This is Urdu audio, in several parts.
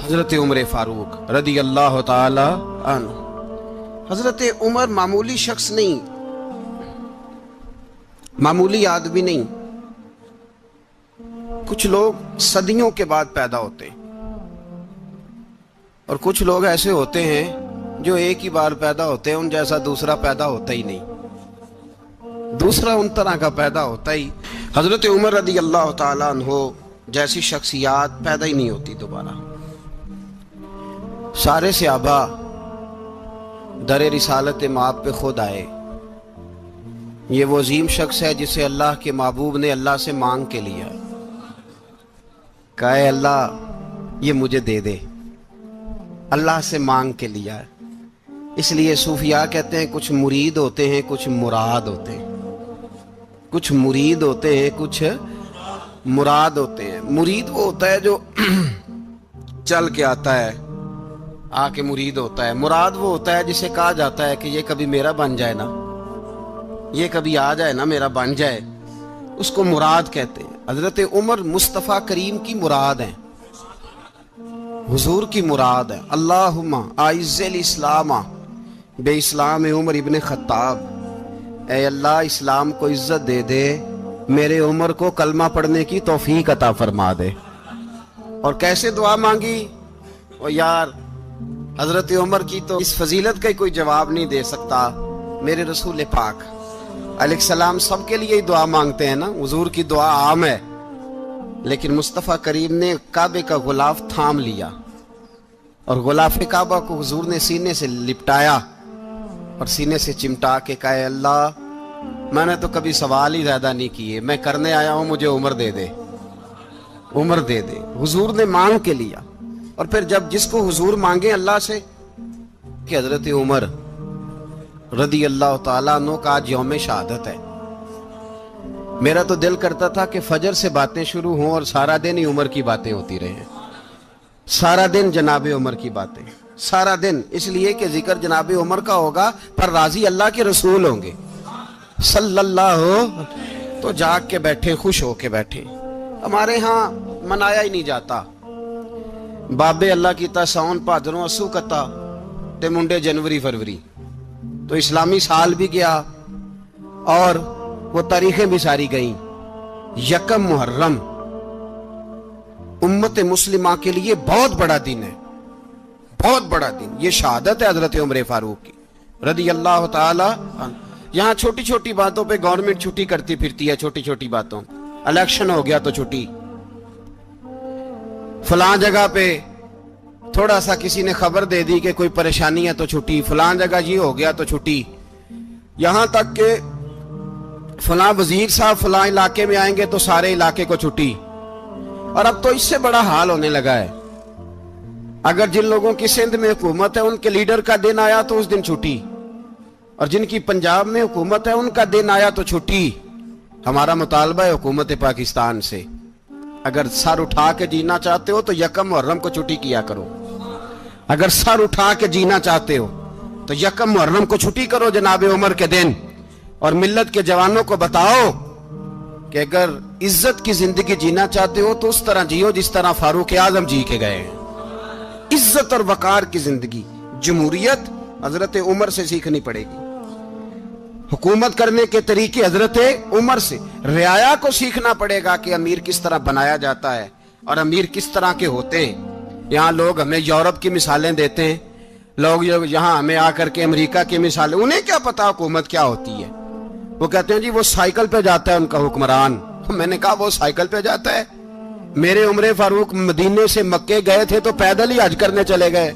حضرت عمر فاروق رضی اللہ تعالی عنہ. حضرت عمر معمولی شخص نہیں، معمولی آدمی نہیں. کچھ لوگ صدیوں کے بعد پیدا ہوتے ہیں اور کچھ لوگ ایسے ہوتے ہیں جو ایک ہی بار پیدا ہوتے ہیں، ان جیسا دوسرا پیدا ہوتا ہی نہیں، دوسرا ان طرح کا پیدا ہوتا ہی. حضرت عمر رضی اللہ تعالیٰ عنہ جیسی شخصیات پیدا ہی نہیں ہوتی دوبارہ. سارے صحابہ در رسالت مآب پہ خود آئے. یہ وہ عظیم شخص ہے جسے اللہ کے محبوب نے اللہ سے مانگ کے لیا، کہا اے اللہ یہ مجھے دے دے. اللہ سے مانگ کے لیا ہے. اس لیے صوفیاء کہتے ہیں کچھ مرید ہوتے ہیں کچھ مراد ہوتے ہیں. کچھ مرید ہوتے ہیں کچھ مراد ہوتے ہیں. مرید وہ ہوتا ہے جو چل کے آتا ہے، آ کے مرید ہوتا ہے. مراد وہ ہوتا ہے جسے کہا جاتا ہے کہ یہ کبھی میرا بن جائے نا، یہ کبھی آ جائے نا، میرا بن جائے، اس کو مراد کہتے ہیں. حضرت عمر مصطفیٰ کریم کی مراد ہیں، حضور کی مراد ہے. اللہم اعز الاسلام بے اسلام عمر ابن خطاب. اے اللہ اسلام کو عزت دے دے، میرے عمر کو کلمہ پڑھنے کی توفیق عطا فرما دے. اور کیسے دعا مانگی؟ اور یار حضرت عمر کی تو اس فضیلت کا کوئی جواب نہیں دے سکتا. میرے رسول پاک علیہ السلام سب کے لیے ہی دعا مانگتے ہیں نا، حضور کی دعا عام ہے، لیکن مصطفیٰ کریم نے کعبے کا غلاف تھام لیا اور غلاف کعبہ کو حضور نے سینے سے لپٹایا اور سینے سے چمٹا کے کہا اے اللہ میں نے تو کبھی سوال ہی زیادہ نہیں کیے، میں کرنے آیا ہوں، مجھے عمر دے دے، عمر دے دے. حضور نے مانگ کے لیا. اور پھر جب جس کو حضور مانگے اللہ سے کہ حضرت عمر رضی اللہ تعالیٰ عنہ کا آج یوم شہادت ہے. میرا تو دل کرتا تھا کہ فجر سے باتیں شروع ہوں اور سارا دن ہی عمر کی باتیں ہوتی رہیں، سارا دن جناب عمر کی باتیں، سارا دن. اس لیے کہ ذکر جناب عمر کا ہوگا پر راضی اللہ کے رسول ہوں گے صلی اللہ. تو جاگ کے بیٹھے، خوش ہو کے بیٹھے. ہمارے ہاں منایا ہی نہیں جاتا. بابے اللہ کی تا ساؤن بھادروں اسو کتا تے منڈے جنوری فروری. تو اسلامی سال بھی گیا اور وہ تاریخیں بھی ساری گئیں. یکم محرم امت مسلمہ کے لیے بہت بڑا دن ہے، بہت بڑا دن. یہ شہادت ہے حضرت عمر فاروق کی رضی اللہ تعالی عنہ. یہاں چھوٹی چھوٹی باتوں پہ گورنمنٹ چھٹی کرتی پھرتی ہے، چھوٹی چھوٹی باتوں. الیکشن ہو گیا تو چھٹی، فلاں جگہ پہ تھوڑا سا کسی نے خبر دے دی کہ کوئی پریشانی ہے تو چھٹی، فلاں جگہ یہ ہو گیا تو چھٹی. یہاں تک کہ فلاں وزیر صاحب فلاں علاقے میں آئیں گے تو سارے علاقے کو چھٹی. اور اب تو اس سے بڑا حال ہونے لگا ہے. اگر جن لوگوں کی سندھ میں حکومت ہے ان کے لیڈر کا دن آیا تو اس دن چھٹی، اور جن کی پنجاب میں حکومت ہے ان کا دن آیا تو چھٹی. ہمارا مطالبہ ہے حکومت پاکستان سے، اگر سر اٹھا کے جینا چاہتے ہو تو یکم محرم کو چھٹی کیا کرو. اگر سر اٹھا کے جینا چاہتے ہو تو یکم محرم کو چھٹی کرو جناب عمر کے دن. اور ملت کے جوانوں کو بتاؤ کہ اگر عزت کی زندگی جینا چاہتے ہو تو اس طرح جیو جس طرح فاروق اعظم جی کے گئے ہیں. عزت اور وقار کی زندگی. جمہوریت حضرت عمر سے سیکھنی پڑے گی، حکومت کرنے کے طریقے حضرت عمر سے. رعایا کو سیکھنا پڑے گا کہ امیر کس طرح بنایا جاتا ہے اور امیر کس طرح کے ہوتے ہیں. یہاں لوگ ہمیں یورپ کی مثالیں دیتے ہیں، لوگ یہاں ہمیں آ کر کے امریکہ کی مثالیں، انہیں کیا پتا حکومت کیا ہوتی ہے. وہ کہتے ہیں جی وہ سائیکل پہ جاتا ہے ان کا حکمران. میں نے کہا وہ سائیکل پہ جاتا ہے؟ میرے عمر فاروق مدینے سے مکے گئے تھے تو پیدل ہی حج کرنے چلے گئے،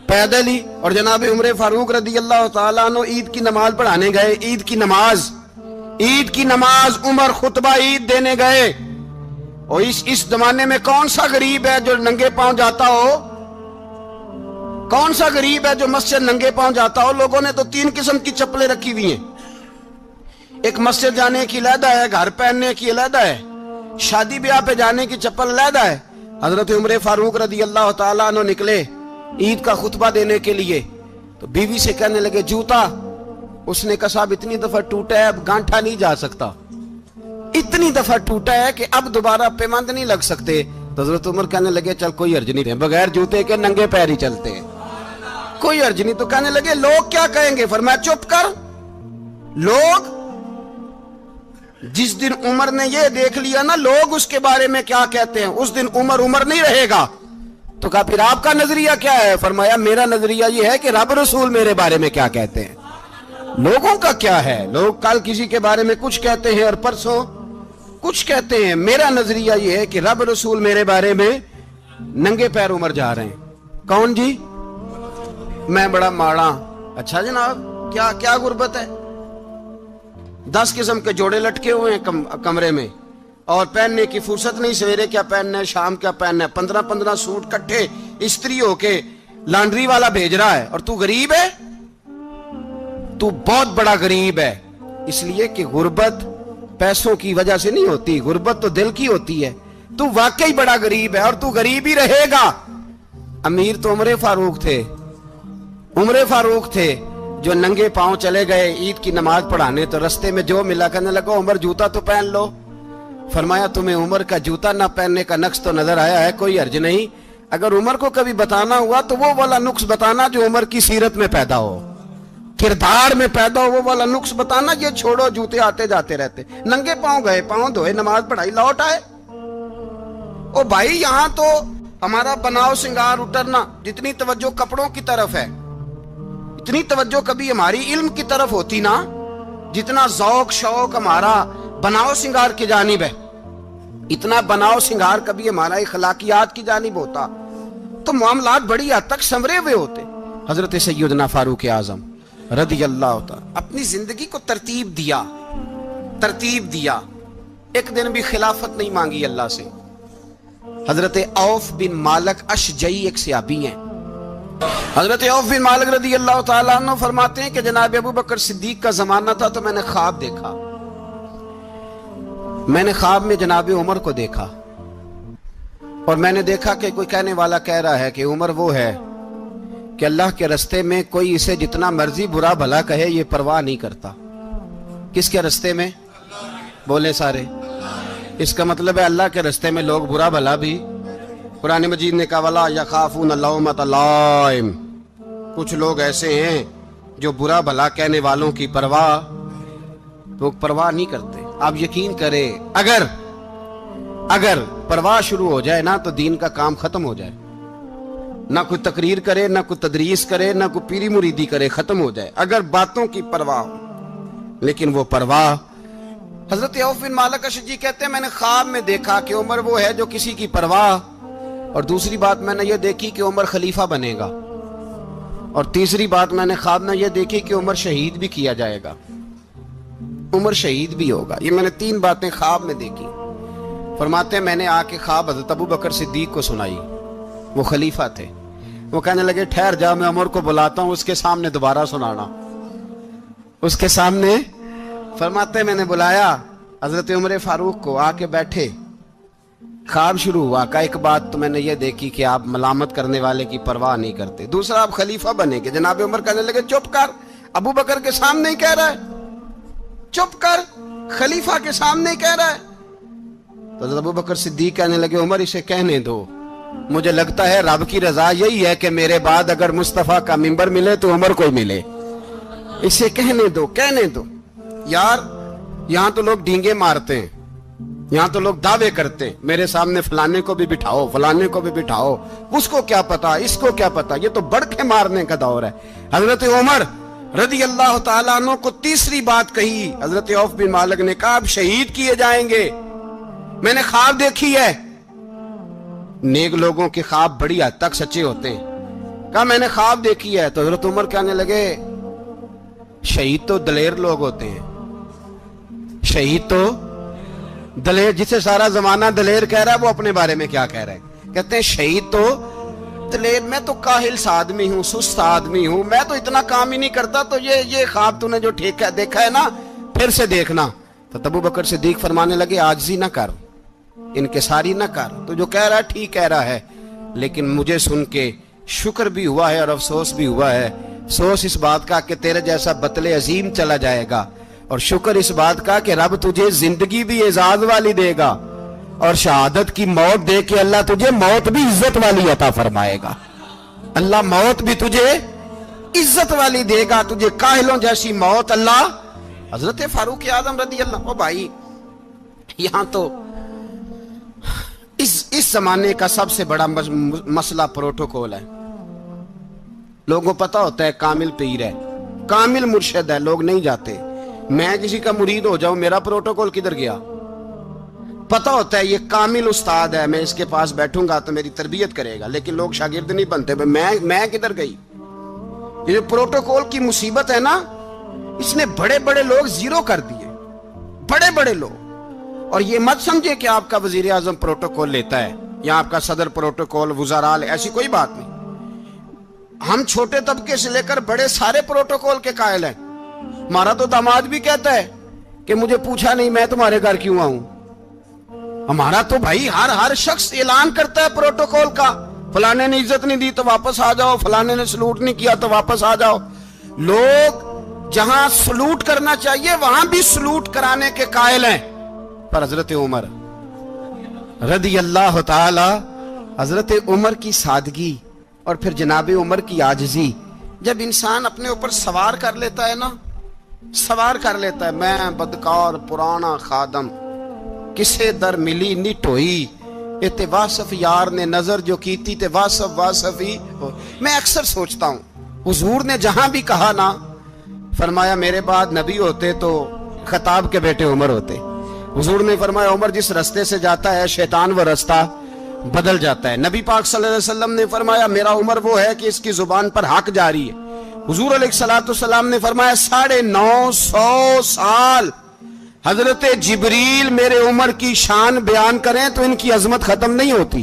پیدل ہی. اور جناب عمر فاروق رضی اللہ تعالیٰ عنہ عید کی نماز پڑھانے گئے. عید کی نماز عمر خطبہ عید دینے گئے. اور اس زمانے میں کون سا غریب ہے جو ننگے پاؤں جاتا ہو؟ کون سا غریب ہے جو مسجد ننگے پاؤں جاتا ہو؟ لوگوں نے تو 3 قسم کی چپلیں رکھی ہوئی ہیں. ایک مسجد جانے کی علیحدہ ہے، گھر پہننے کی علیحدہ ہے، شادی بیاہ پہ جانے کی چپل علیحدہ ہے. حضرت عمر فاروق رضی اللہ تعالیٰ عنہ نکلے عید کا خطبہ دینے کے لیے تو بیوی سے کہنے لگے جوتا. اس نے کہا صاحب اتنی دفعہ ٹوٹا ہے اب گانٹھا نہیں جا سکتا، اتنی دفعہ ٹوٹا ہے کہ اب دوبارہ پیمند نہیں لگ سکتے. تو حضرت عمر کہنے لگے چل کوئی حرج نہیں ہے، بغیر جوتے کے ننگے پیر ہی چلتے ہیں، کوئی حرج نہیں۔ تو کہنے لگے لوگ کیا کہیں گے؟ فرمایا چپ کر، لوگ جس دن عمر نے یہ دیکھ لیا نا لوگ اس کے بارے میں کیا کہتے ہیں، اس دن عمر عمر نہیں رہے گا۔ تو کہا پھر آپ کا نظریہ کیا ہے؟ فرمایا میرا نظریہ یہ ہے کہ رب رسول میرے بارے میں کیا کہتے ہیں، لوگوں کا کیا ہے؟ لوگ کل کسی کے بارے میں کچھ کہتے ہیں اور پرسوں کچھ کہتے ہیں، میرا نظریہ یہ ہے کہ رب رسول میرے بارے میں ننگے پیر عمر جا رہے ہیں۔ کون جی؟ میں بڑا ماڑا۔ اچھا جناب، کیا غربت ہے؟ 10 قسم کے جوڑے لٹکے ہوئے ہیں کمرے میں، اور پہننے کی فرصت نہیں، سویرے کیا پہننا ہے، شام کیا پہننا ہے، 15 سوٹ کٹھے استری ہو کے لانڈری والا بھیج رہا ہے، اور تو غریب ہے، تو بہت بڑا غریب ہے۔ اس لیے کہ غربت پیسوں کی وجہ سے نہیں ہوتی، غربت تو دل کی ہوتی ہے۔ تو واقعی بڑا غریب ہے، اور تو غریب ہی رہے گا۔ امیر تو عمر فاروق تھے جو ننگے پاؤں چلے گئے عید کی نماز پڑھانے، تو رستے میں جو ملا کہنے لگا عمر جوتا تو پہن لو۔ فرمایا تمہیں عمر کا جوتا نہ پہننے کا نقص تو نظر آیا ہے، کوئی حرج نہیں، اگر عمر کو کبھی بتانا ہوا تو وہ والا نقص بتانا جو عمر کی سیرت میں پیدا ہو، کردار میں پیدا ہو، وہ والا نقص بتانا، یہ چھوڑو جوتے آتے جاتے رہتے۔ ننگے پاؤں گئے، پاؤں دھوئے، نماز پڑھائی، لوٹ آئے۔ او بھائی یہاں تو ہمارا بناؤ سنگار اترنا، جتنی توجہ کپڑوں کی طرف ہے اتنی توجہ کبھی ہماری علم کی طرف ہوتی نا، جتنا ذوق شوق ہمارا بناؤ سنگار کی جانب ہے، اتنا بناؤ سنگار کبھی ہمارا اخلاقیات کی جانب ہوتا تو معاملات بڑی حد تک سنورے ہوئے ہوتے۔ حضرت سیدنا فاروق اعظم رضی اللہ تعالی اپنی زندگی کو ترتیب دیا، ایک دن بھی خلافت نہیں مانگی اللہ سے۔ حضرت عوف بن مالک اشجعی ایک صحابی ہیں، حضرت عوف بن مالک رضی اللہ تعالیٰ عنہ فرماتے ہیں کہ جناب ابو بکر صدیق کا زمانہ تھا تو میں نے خواب دیکھا، میں نے خواب میں جناب عمر کو دیکھا، اور میں نے دیکھا کہ کوئی کہنے والا کہہ رہا ہے کہ عمر وہ ہے کہ اللہ کے رستے میں کوئی اسے جتنا مرضی برا بھلا کہے یہ پرواہ نہیں کرتا۔ کس کے رستے میں؟ بولے سارے۔ اس کا مطلب ہے اللہ کے رستے میں لوگ برا بھلا بھی، قرآن مجید نے کہا وَلَا يَخَافُونَ لَوْمَةَ لَائِمٍ، کچھ لوگ ایسے ہیں جو برا بھلا کہنے والوں کی پرواہ نہیں کرتے۔ آپ یقین کریں اگر پرواہ شروع ہو جائے نا تو دین کا کام ختم ہو جائے، نہ کوئی تقریر کرے، نہ کوئی تدریس کرے، نہ کوئی پیری مریدی کرے، ختم ہو جائے اگر باتوں کی پرواہ ہو۔ لیکن وہ پرواہ، حضرت عوف بن مالک اشجعی کہتے ہیں میں نے خواب میں دیکھا کہ عمر وہ ہے جو کسی کی پرواہ، اور دوسری بات میں نے یہ دیکھی کہ عمر خلیفہ بنے گا، اور تیسری بات میں نے خواب میں یہ دیکھی کہ عمر شہید بھی کیا جائے گا، عمر شہید بھی ہوگا۔ یہ میں نے 3 باتیں خواب میں دیکھی۔ فرماتے ہیں میں نے آ کے خواب حضرت ابو بکر صدیق کو سنائی، وہ خلیفہ تھے۔ وہ کہنے لگے ٹھہر جا، میں عمر کو بلاتا ہوں، اس کے سامنے دوبارہ سنانا، اس کے سامنے۔ فرماتے ہیں میں نے بلایا حضرت عمر فاروق کو، آ کے بیٹھے، خواب شروع ہوا۔ کا ایک بات تو میں نے یہ دیکھی کہ آپ ملامت کرنے والے کی پرواہ نہیں کرتے، دوسرا آپ خلیفہ بنے گے۔ جناب عمر کہنے لگے چپ کر، ابو بکر کے سامنے ہی کہہ رہا ہے، چپ کر، خلیفہ کے سامنے ہی کہہ رہا ہے۔ تو حضرت ابو بکر صدیق کہنے لگے عمر اسے کہنے دو، مجھے لگتا ہے رب کی رضا یہی ہے کہ میرے بعد اگر مصطفیٰ کا منبر ملے تو عمر کو ملے، اسے کہنے دو۔ یار یہاں تو لوگ ڈینگے مارتے ہیں، یہاں تو لوگ دعوے کرتے ہیں، میرے سامنے فلانے کو بھی بٹھاؤ، فلانے کو بھی بٹھاؤ، اس کو کیا پتا، اس کو کیا پتا، یہ تو بڑکے مارنے کا دور ہے۔ حضرت عمر رضی اللہ تعالیٰ عنہ کو تیسری بات کہی، حضرت عوف بن مالک نے کہا آپ شہید کیے جائیں گے، میں نے خواب دیکھی ہے۔ نیک لوگوں کے خواب بڑی حد تک سچے ہوتے ہیں۔ کہا میں نے خواب دیکھی ہے۔ تو حضرت عمر کہنے لگے شہید تو دلیر لوگ ہوتے ہیں، شہید تو دلیر، جسے سارا زمانہ دلیر کہہ رہا ہے وہ اپنے بارے میں کیا کہہ رہا ہے؟ کہتے ہیں شہید تو دلیر، میں تو کاہل سا آدمی ہوں، سست آدمی ہوں، میں تو اتنا کام ہی نہیں کرتا، تو یہ خواب تو نے جو دیکھا ہے نا پھر سے دیکھنا۔ تو ابو بکر صدیق فرمانے لگے عاجزی نہ کر، انکساری نہ کر، تو جو کہہ رہا ہے ٹھیک کہہ رہا ہے، لیکن مجھے سن کے شکر بھی ہوا ہے اور افسوس بھی ہوا ہے۔ افسوس اس بات کا کہ تیرے جیسا بطل عظیم چلا جائے گا، اور شکر اس بات کا کہ رب تجھے زندگی بھی اعزاز والی دے گا، اور شہادت کی موت دے کے اللہ تجھے موت بھی عزت والی عطا فرمائے گا. اللہ موت بھی تجھے عزت والی دے گا, تجھے کاہلوں جیسی موت اللہ. حضرت فاروق اعظم رضی اللہ. بھائی یہاں تو اس زمانے کا سب سے بڑا مسئلہ پروٹوکول ہے. لوگوں پتا ہوتا ہے کامل پیر ہے, کامل مرشد ہے, لوگ نہیں جاتے. میں کسی کا مرید ہو جاؤں, میرا پروٹوکول کدھر گیا؟ پتا ہوتا ہے یہ کامل استاد ہے, میں اس کے پاس بیٹھوں گا تو میری تربیت کرے گا, لیکن لوگ شاگرد نہیں بنتے. میں کدھر گئی؟ یہ جو پروٹوکول کی مصیبت ہے نا, اس نے بڑے بڑے لوگ زیرو کر دیے, بڑے بڑے لوگ. اور یہ مت سمجھے کہ آپ کا وزیر اعظم پروٹوکول لیتا ہے یا آپ کا صدر پروٹوکول, وزراء, ایسی کوئی بات نہیں. ہم چھوٹے طبقے سے لے کر بڑے سارے پروٹوکول کے قائل ہیں. ہمارا تو داماد بھی کہتا ہے کہ مجھے پوچھا نہیں, میں تمہارے گھر کیوں آؤں. ہمارا تو بھائی ہر شخص اعلان کرتا ہے پروٹوکول کا, فلانے نے عزت نہیں دی تو واپس آ جاؤ, فلانے نے سلوٹ نہیں کیا تو واپس آ جاؤ. لوگ جہاں سلوٹ کرنا چاہیے وہاں بھی سلوٹ کرانے کے قائل ہیں. پر حضرت عمر رضی اللہ تعالی, حضرت عمر کی سادگی اور پھر جناب عمر کی عاجزی, جب انسان اپنے اوپر سوار کر لیتا ہے نا, سوار کر لیتا ہے, میں بدکار پرانا خادم, کسے در ملی نی ٹوئی, اتے واصف یار نے نظر جو کیتی تے واصف ہی. میں اکثر سوچتا ہوں حضور نے جہاں بھی کہا نا, فرمایا میرے بعد نبی ہوتے تو خطاب کے بیٹے عمر ہوتے. حضور نے فرمایا عمر جس رستے سے جاتا ہے شیطان وہ رستہ بدل جاتا ہے. نبی پاک صلی اللہ علیہ وسلم نے فرمایا میرا عمر وہ ہے کہ اس کی زبان پر حق جاری ہے. حضور علیہ السلام نے فرمایا 950 سال حضرت جبریل میرے عمر کی شان بیان کریں تو ان کی عظمت ختم نہیں ہوتی.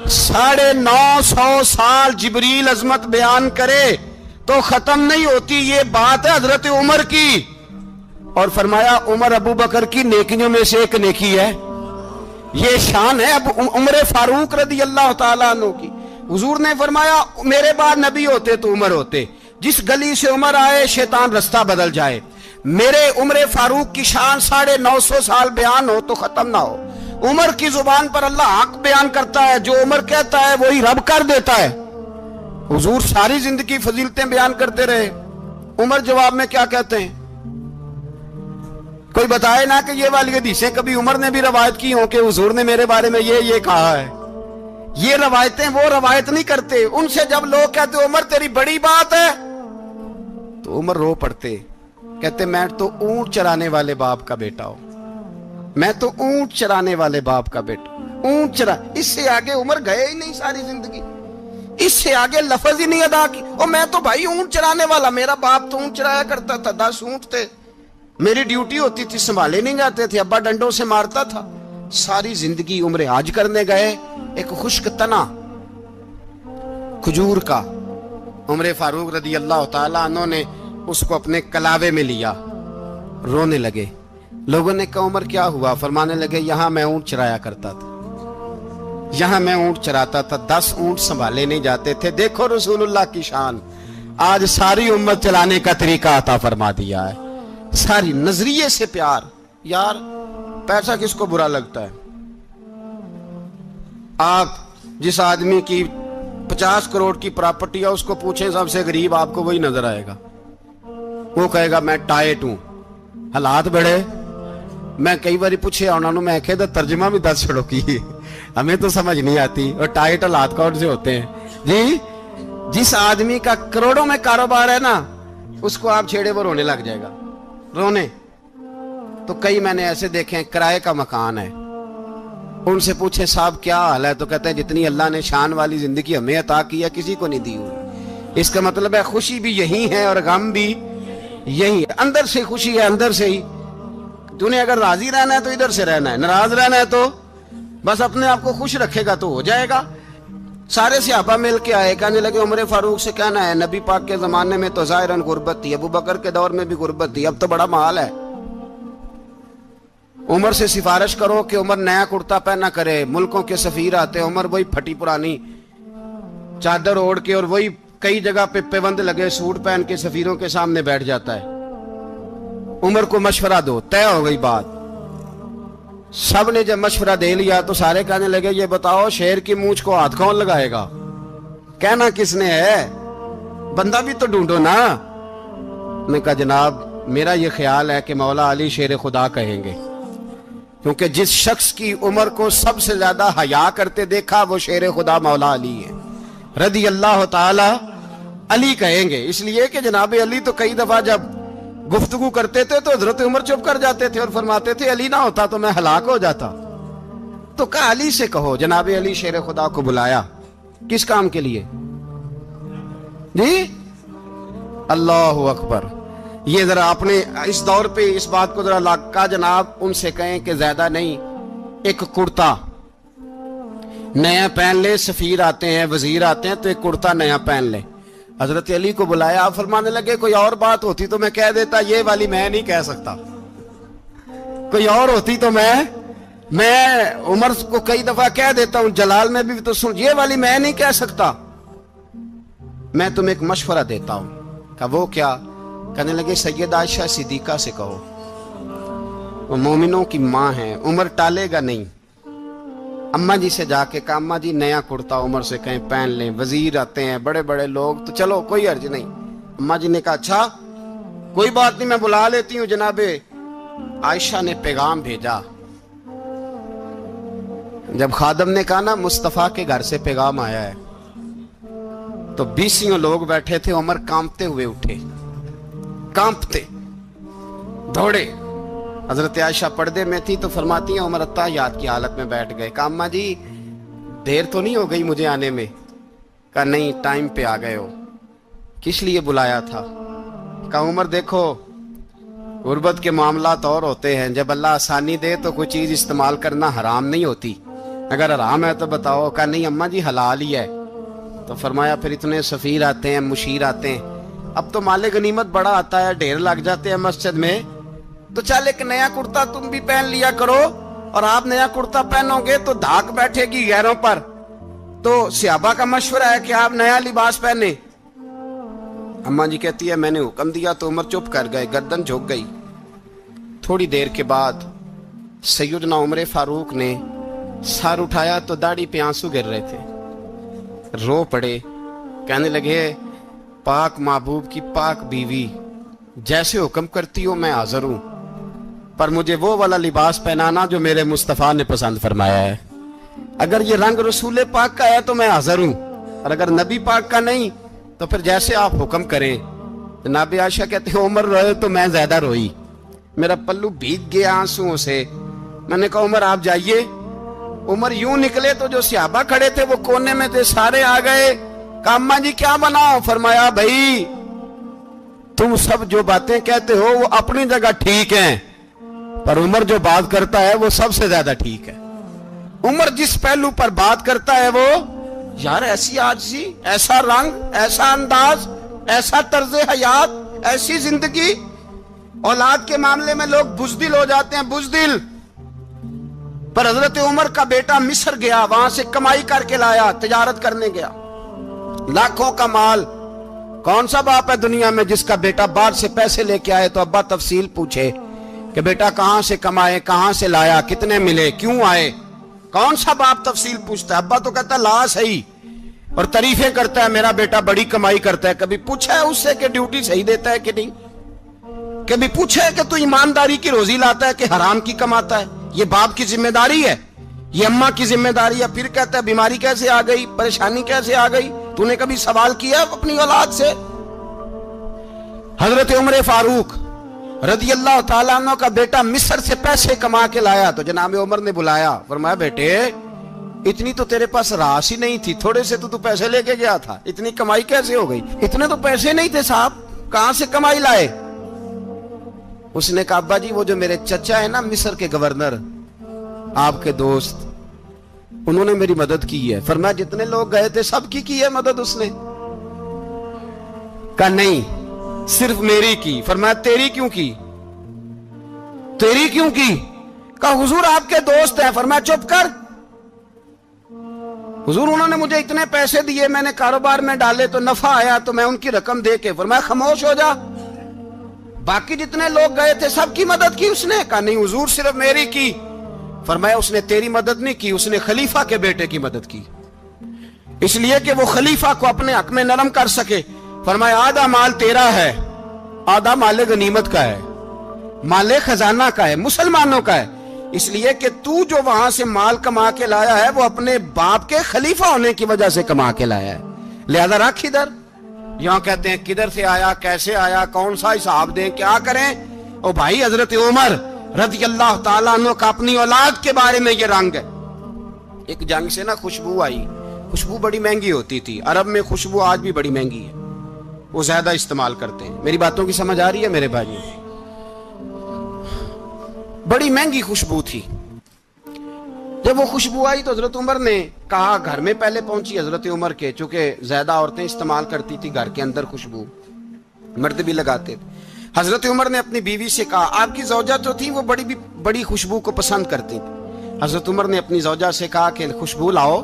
950 سال جبریل عظمت بیان کرے تو ختم نہیں ہوتی. یہ بات ہے حضرت عمر کی. اور فرمایا عمر ابو بکر کی نیکیوں میں سے ایک نیکی ہے, یہ شان ہے اب عمر فاروق رضی اللہ تعالیٰ عنہ کی. حضور نے فرمایا میرے بعد نبی ہوتے تو عمر ہوتے, جس گلی سے عمر آئے شیطان رستہ بدل جائے. میرے عمر فاروق کی شان 950 سال بیان ہو تو ختم نہ ہو. عمر کی زبان پر اللہ حق بیان کرتا ہے, جو عمر کہتا ہے وہی رب کر دیتا ہے. حضور ساری زندگی فضیلتیں بیان کرتے رہے, عمر جواب میں کیا کہتے ہیں؟ کوئی بتائے نا کہ یہ والی حدیثیں کبھی عمر نے بھی روایت کی ہوں کہ حضور نے میرے بارے میں یہ کہا ہے. یہ روایتیں وہ روایت نہیں کرتے. ان سے جب لوگ کہتے عمر تیری بڑی بات ہے تو عمر رو پڑتے, کہتے میں تو اونٹ چرانے والے باپ کا بیٹا ہوں, میں تو اونٹ چرانے والے باپ کا بیٹا, اونٹ چرا. اس سے آگے عمر گئے ہی نہیں ساری زندگی, اس سے آگے لفظ ہی نہیں ادا کی. اور میں تو بھائی اونٹ چرانے والا, میرا باپ تو اونٹ چرایا کرتا تھا, 10 اونٹ تھے, میری ڈیوٹی ہوتی تھی, سنبھالے نہیں جاتے تھے, ابا ڈنڈوں سے مارتا تھا. ساری زندگی عمر حج کرنے گئے, ایک خشک تنا کھجور کا عمر فاروق رضی اللہ تعالیٰ عنہ نے اس کو اپنے کلاوے میں لیا, رونے لگے. لوگوں نے کہا عمر کیا ہوا؟ فرمانے لگے یہاں میں اونٹ چرایا کرتا تھا, یہاں میں اونٹ چراتا تھا, 10 اونٹ سنبھالے نہیں جاتے تھے. دیکھو رسول اللہ کی شان, آج ساری امت چلانے کا طریقہ عطا فرما دیا ہے. ساری نظریے سے پیار. یار پیسہ کس کو برا لگتا ہے؟ آپ جس آدمی کی 50 کروڑ کی پراپرٹی ہے اس کو پوچھیں سب سے غریب, آپ کو وہی نظر آئے گا. وہ کہے گا میں ٹائٹ ہوں, حالات بڑے. میں کئی باری پوچھے انہوں نے, میں کہتا ترجمہ بھی 10 چھڑوں کی, ہمیں تو سمجھ نہیں آتی. اور ٹائٹ حالات کون سے ہوتے ہیں جی؟ جس آدمی کا کروڑوں میں کاروبار ہے نا, اس کو آپ چھیڑے وہ رونے لگ جائے گا, رونے. تو کئی میں نے ایسے دیکھے ہیں کرائے کا مکان ہے, ان سے پوچھیں صاحب کیا حال ہے, تو کہتے ہیں جتنی اللہ نے شان والی زندگی ہمیں عطا کی ہے کسی کو نہیں دی ہوئی. اس کا مطلب ہے خوشی بھی یہی ہے اور غم بھی یہی ہے. اندر سے خوشی ہے, اندر سے ہی. تو نے اگر راضی رہنا ہے تو ادھر سے رہنا ہے, ناراض رہنا ہے تو بس اپنے آپ کو خوش رکھے گا تو ہو جائے گا. سارے صحابہ مل کے آئے, کہنے لگے عمر فاروق سے کہنا ہے نبی پاک کے زمانے میں تو ظاہراً غربت تھی, ابو بکر کے دور میں بھی غربت تھی, اب تو بڑا محال ہے. عمر سے سفارش کرو کہ عمر نیا کرتا پہنا کرے. ملکوں کے سفیر آتے, عمر وہی پھٹی پرانی چادر اوڑھ کے اور وہی کئی جگہ پہ پیوند لگے سوٹ پہن کے سفیروں کے سامنے بیٹھ جاتا ہے. عمر کو مشورہ دو, طے ہو گئی بات. سب نے جب مشورہ دے لیا تو سارے کہنے لگے یہ بتاؤ شیر کی مونچھ کو ہاتھ کون لگائے گا؟ کہنا کس نے ہے؟ بندہ بھی تو ڈھونڈو نا۔ نے کہا جناب میرا یہ خیال ہے کہ مولا علی شیر خدا کہیں گے، کیونکہ جس شخص کی عمر کو سب سے زیادہ حیا کرتے دیکھا وہ شیر خدا مولا علی ہے رضی اللہ تعالی علی کہیں گے۔ اس لیے کہ جناب علی تو کئی دفعہ جب گفتگو کرتے تھے تو حضرت عمر چپ کر جاتے تھے اور فرماتے تھے علی نہ ہوتا تو میں ہلاک ہو جاتا۔ تو کہا علی سے کہو۔ جناب علی شیر خدا کو بلایا، کس کام کے لیے؟ جی اللہ اکبر۔ یہ ذرا اپنے اس دور پہ اس بات کو ذرا لاکا جناب ان سے کہیں کہ زیادہ نہیں، ایک کرتا نیا پہن لے، سفیر آتے ہیں وزیر آتے ہیں تو ایک کرتا نیا پہن لے۔ حضرت علی کو بلایا، آپ فرمانے لگے کوئی اور بات ہوتی تو میں کہہ دیتا، یہ والی میں نہیں کہہ سکتا۔ کوئی اور ہوتی تو میں عمر کو کئی دفعہ کہہ دیتا ہوں، جلال میں بھی تو سن، یہ والی میں نہیں کہہ سکتا۔ میں تمہیں ایک مشورہ دیتا ہوں۔ کہا وہ کیا؟ کہنے لگے سیدہ عائشہ صدیقہ سے کہو، وہ مومنوں کی ماں ہیں، عمر ٹالے گا نہیں۔ اماں جی سے جا کے کہا اماں جی نیا کرتا عمر سے کہیں پہن لیں، وزیر آتے ہیں بڑے بڑے لوگ تو چلو کوئی عرض نہیں۔ اماں جی نے کہا اچھا کوئی بات نہیں میں بلا لیتی ہوں۔ جناب عائشہ نے پیغام بھیجا، جب خادم نے کہا نا مصطفیٰ کے گھر سے پیغام آیا ہے تو 20 لوگ بیٹھے تھے، عمر کانپتے ہوئے اٹھے، کانپتے دوڑے۔ حضرت عائشہ پردے میں تھی تو فرماتی ہیں عمر اتحیات کی حالت میں بیٹھ گئے۔ کہا اماں جی دیر تو نہیں ہو گئی مجھے آنے میں؟ کہا نہیں ٹائم پہ آ گئے ہو۔ کس لیے بلایا تھا؟ کہا عمر دیکھو غربت کے معاملات اور ہوتے ہیں، جب اللہ آسانی دے تو کوئی چیز استعمال کرنا حرام نہیں ہوتی، اگر حرام ہے تو بتاؤ۔ کہا نہیں اماں جی حلال ہی ہے۔ تو فرمایا پھر اتنے سفیر آتے ہیں مشیر آتے ہیں، اب تو مال غنیمت بڑا آتا ہے، ڈھیر لگ جاتے ہیں مسجد میں، تو چل ایک نیا کرتا تم بھی پہن لیا کرو، اور آپ نیا کرتا پہنو گے تو دھاک بیٹھے گی غیروں پر۔ تو صحابہ کا مشورہ ہے کہ آپ نیا لباس پہنے۔ اماں جی کہتی ہے میں نے حکم دیا تو عمر چپ کر گئے، گردن جھک گئی۔ تھوڑی دیر کے بعد سیدنا عمر فاروق نے سر اٹھایا تو داڑھی پہ آنسو گر رہے تھے، رو پڑے، کہنے لگے پاک محبوب کی پاک بیوی جیسے حکم کرتی ہو میں حاضر ہوں، پر مجھے وہ والا لباس پہنانا جو میرے مصطفیٰ نے پسند فرمایا ہے۔ اگر یہ رنگ رسول پاک کا ہے تو میں حاضر ہوں، اور اگر نبی پاک کا نہیں تو پھر جیسے آپ حکم کریں۔ جناب عائشہ کہتے ہیں عمر روئے تو میں زیادہ روئی، میرا پلو بھیگ گیا آنسوؤں سے۔ میں نے کہا عمر آپ جائیے۔ عمر یوں نکلے تو جو صحابہ کھڑے تھے وہ کونے میں تھے، سارے آ گئے۔ کہا اماں جی کیا بناؤ؟ فرمایا بھائی تم سب جو باتیں کہتے ہو وہ اپنی جگہ ٹھیک ہیں، پر عمر جو بات کرتا ہے وہ سب سے زیادہ ٹھیک ہے۔ عمر جس پہلو پر بات کرتا ہے وہ یار ایسی عاجزی، ایسا رنگ، ایسا انداز، ایسا طرز حیات، ایسی زندگی۔ اولاد کے معاملے میں لوگ بزدل ہو جاتے ہیں، بزدل، پر حضرت عمر کا بیٹا مصر گیا، وہاں سے کمائی کر کے لایا، تجارت کرنے گیا، لاکھوں کا مال۔ کون سا باپ ہے دنیا میں جس کا بیٹا باہر سے پیسے لے کے آئے تو ابا تفصیل پوچھے کہ بیٹا کہاں سے کمائے، کہاں سے لایا، کتنے ملے، کیوں آئے؟ کون سا باپ تفصیل پوچھتا ہے؟ ابا تو کہتا ہے لا صحیح، اور تعریفیں کرتا ہے میرا بیٹا بڑی کمائی کرتا ہے۔ کبھی پوچھا ہے اس سے کہ ڈیوٹی صحیح دیتا ہے کہ نہیں؟ کبھی پوچھا ہے کہ تو ایمانداری کی روزی لاتا ہے کہ حرام کی کماتا ہے؟ یہ باپ کی ذمہ داری ہے، یہ اماں کی ذمہ داری ہے۔ پھر کہتا ہے بیماری کیسے آ گئی، پریشانی کیسے آ گئی؟ تو نے کبھی سوال کیا اپنی اولاد سے؟ حضرت عمر فاروق رضی اللہ تعالیٰ عنہ کا بیٹا مصر سے پیسے کما کے لایا تو جناب عمر نے بلایا، فرمایا بیٹے اتنی تو تیرے پاس راس ہی نہیں تھی، تھوڑے سے تو پیسے لے کے گیا تھا، اتنی کمائی کیسے ہو گئی؟ اتنے تو پیسے نہیں تھے صاحب، کہاں سے کمائی لائے؟ اس نے کہا ابا جی وہ جو میرے چچا ہے نا مصر کے گورنر، آپ کے دوست، انہوں نے میری مدد کی ہے۔ فرمایا جتنے لوگ گئے تھے سب کی ہے مدد اس نے؟ کہا نہیں صرف میری کی۔ فرمایا تیری کیوں کی؟ تیری کیوں کی؟ کہا حضور آپ کے دوست ہیں۔ فرمایا چپ کر، حضور انہوں نے مجھے اتنے پیسے دیے، میں نے کاروبار میں ڈالے تو نفع آیا تو میں ان کی رقم دے کے۔ فرمایا خاموش ہو جا، باقی جتنے لوگ گئے تھے سب کی مدد کی اس نے؟ کہا نہیں حضور صرف میری کی۔ فرمایا اس نے تیری مدد نہیں کی، اس نے خلیفہ کے بیٹے کی مدد کی، اس لیے کہ وہ خلیفہ کو اپنے حق میں نرم کر سکے۔ فرمایا آدھا مال تیرا ہے، آدھا مال غنیمت کا ہے، مال خزانہ کا ہے، مسلمانوں کا ہے، اس لیے کہ تو جو وہاں سے مال کما کے لایا ہے وہ اپنے باپ کے خلیفہ ہونے کی وجہ سے کما کے لایا ہے، لہذا رکھ ادھر۔ یہاں کہتے ہیں کدھر سے آیا، کیسے آیا، کون سا حساب دیں، کیا کریں؟ او بھائی حضرت عمر رضی اللہ تعالیٰ عنہ کا اپنی اولاد کے بارے میں یہ رنگ ہے۔ ایک جنگ سے نا خوشبو آئی، خوشبو بڑی مہنگی ہوتی تھی، عرب میں خوشبو آج بھی بڑی مہنگی ہے، وہ زیادہ استعمال کرتے ہیں۔ میری باتوں کی سمجھ آ رہی ہے میرے بھائی؟ بڑی مہنگی خوشبو تھی۔ جب وہ خوشبو آئی تو حضرت عمر نے کہا، گھر میں پہلے پہنچی حضرت عمر کے، چونکہ زیادہ عورتیں استعمال کرتی تھی گھر کے اندر خوشبو، مرد بھی لگاتے تھے۔ حضرت عمر نے اپنی بیوی سے کہا، آپ کی زوجہ تو تھی وہ بڑی خوشبو کو پسند کرتی تھی۔ حضرت عمر نے اپنی زوجہ سے کہا کہ خوشبو لاؤ،